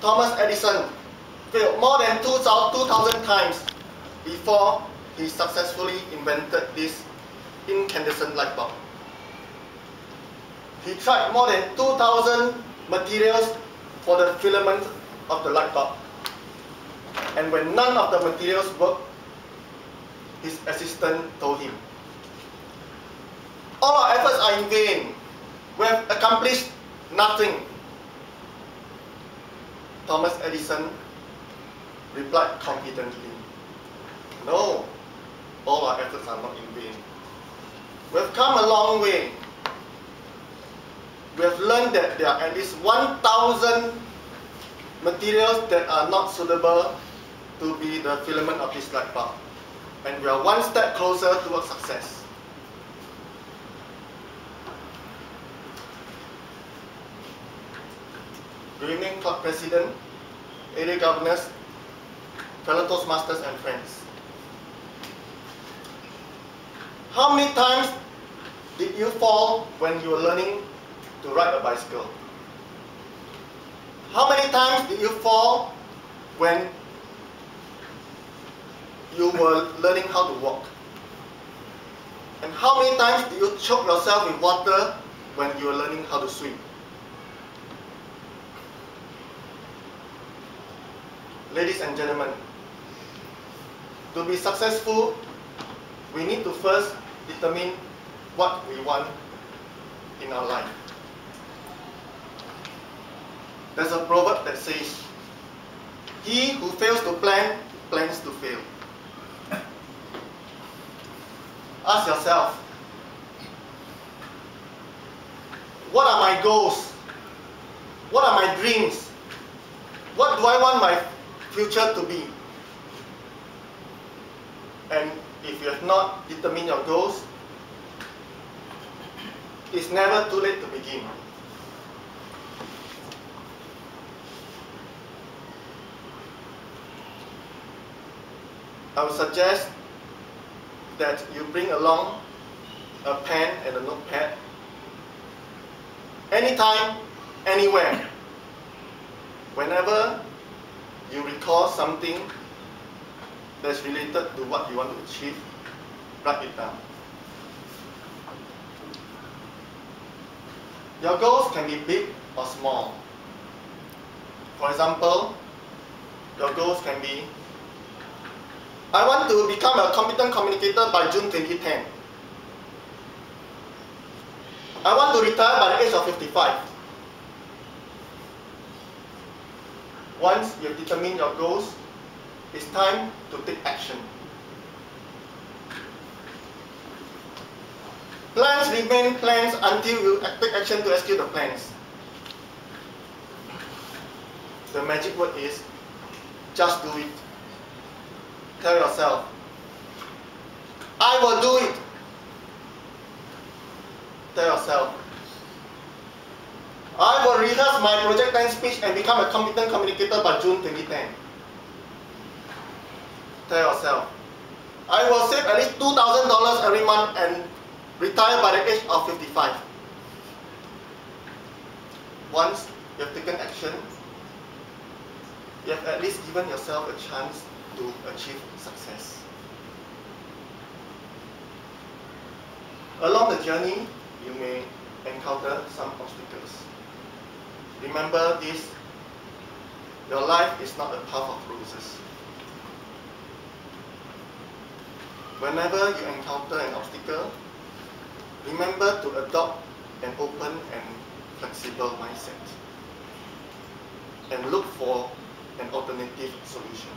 Thomas Edison failed more than 2,000 times before he successfully invented this incandescent light bulb. He tried more than 2,000 materials for the filament of the light bulb. And when none of the materials worked, his assistant told him, "All our efforts are in vain. We have accomplished nothing." Thomas Edison replied confidently, "No, all our efforts are not in vain. We have come a long way. We have learned that there are at least 1,000 materials that are not suitable to be the filament of this light bulb. And we are one step closer towards success." Good evening, Club President, area governors, fellow Toastmasters and friends. How many times did you fall when you were learning to ride a bicycle? How many times did you fall when you were learning how to walk? And how many times did you choke yourself with water when you were learning how to swim? Ladies and gentlemen, to be successful, we need to first determine what we want in our life. There's a proverb that says, "He who fails to plan, plans to fail." Ask yourself, what are my goals? What are my dreams? What do I want my future to be? And if you have not determined your goals, it's never too late to begin. I would suggest that you bring along a pen and a notepad anytime, anywhere. Whenever you recall something that's related to what you want to achieve, write it down. Your goals can be big or small. For example, your goals can be, I want to become a competent communicator by June 2010. I want to retire by the age of 55. Once you have determined your goals, it's time to take action. Plans remain plans until you take action to execute the plans. The magic word is, just do it. Tell yourself, I will do it. Tell yourself, I will rehearse my project 10 speech and become a competent communicator by June 2010. Tell yourself, I will save at least $2,000 every month and retire by the age of 55. Once you have taken action, you have at least given yourself a chance to achieve success. Along the journey, you may encounter some obstacles. Remember this, your life is not a path of roses. Whenever you encounter an obstacle, remember to adopt an open and flexible mindset and look for an alternative solution.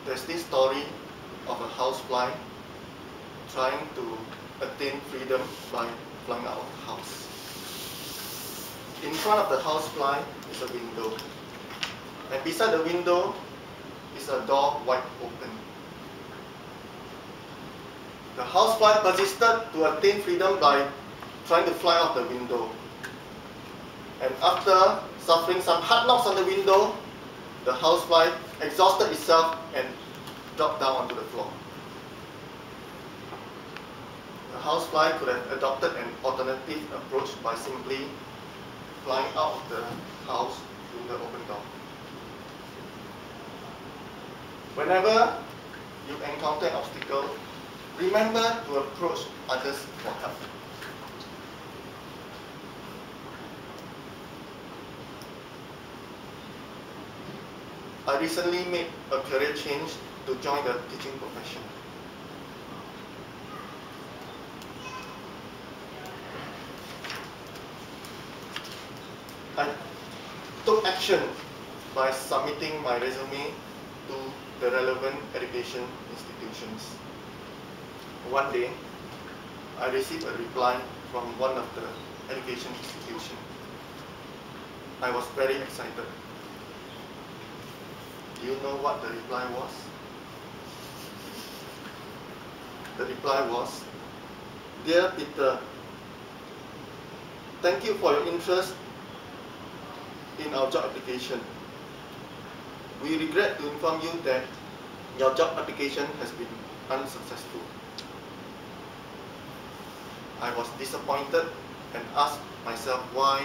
There's this story of a housefly trying to attain freedom by flying out of the house. In front of the housefly is a window, and beside the window is a door wide open. The housefly persisted to attain freedom by trying to fly out the window. And after suffering some hard knocks on the window, the housefly exhausted itself and dropped down onto the floor. The housefly could have adopted an alternative approach by simply flying out of the house through the open door. Whenever you encounter an obstacle, remember to approach others for help. I recently made a career change to join the teaching profession. I took action by submitting my resume to the relevant education institutions. One day, I received a reply from one of the education institutions. I was very excited. Do you know what the reply was? The reply was, "Dear Peter, thank you for your interest in our job application. We regret to inform you that your job application has been unsuccessful." I was disappointed and asked myself, why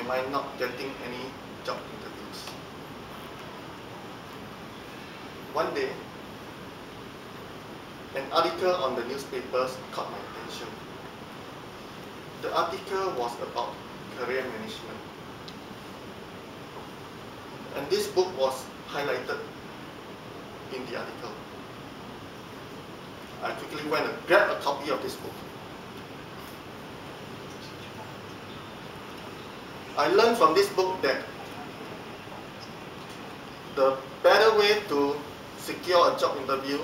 am I not getting any job interviews? One day, an article on the newspapers caught my attention. The article was about career management. And this book was highlighted in the article. I quickly went and grabbed a copy of this book. I learned from this book that the better way to secure a job interview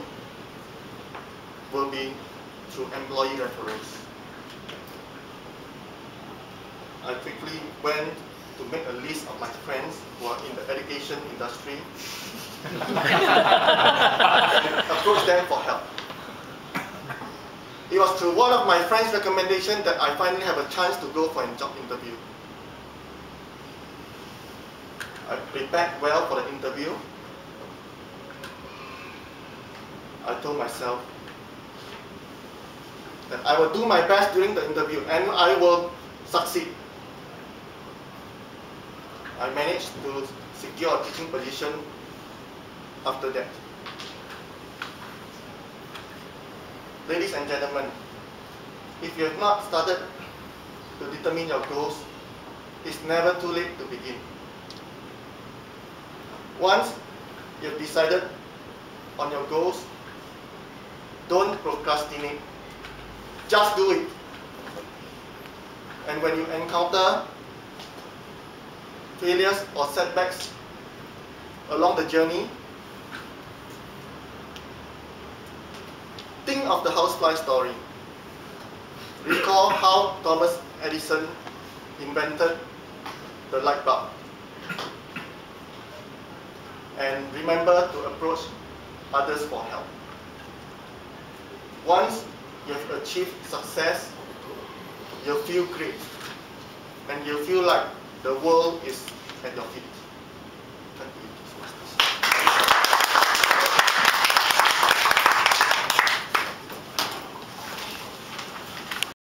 will be through employee referrals. I quickly went to make a list of my friends who are in the education industry and approach them for help. It was through one of my friends' recommendation that I finally have a chance to go for a job interview. I prepared well for the interview. I told myself that I will do my best during the interview and I will succeed. I managed to secure a teaching position after that. Ladies and gentlemen, if you have not started to determine your goals, it's never too late to begin. Once you've decided on your goals, don't procrastinate. Just do it. And when you encounter failures or setbacks along the journey, think of the housefly story. Recall how Thomas Edison invented the light bulb. And remember to approach others for help. Once you have achieved success, you'll feel great. And you'll feel like the world is at your feet. Thank you.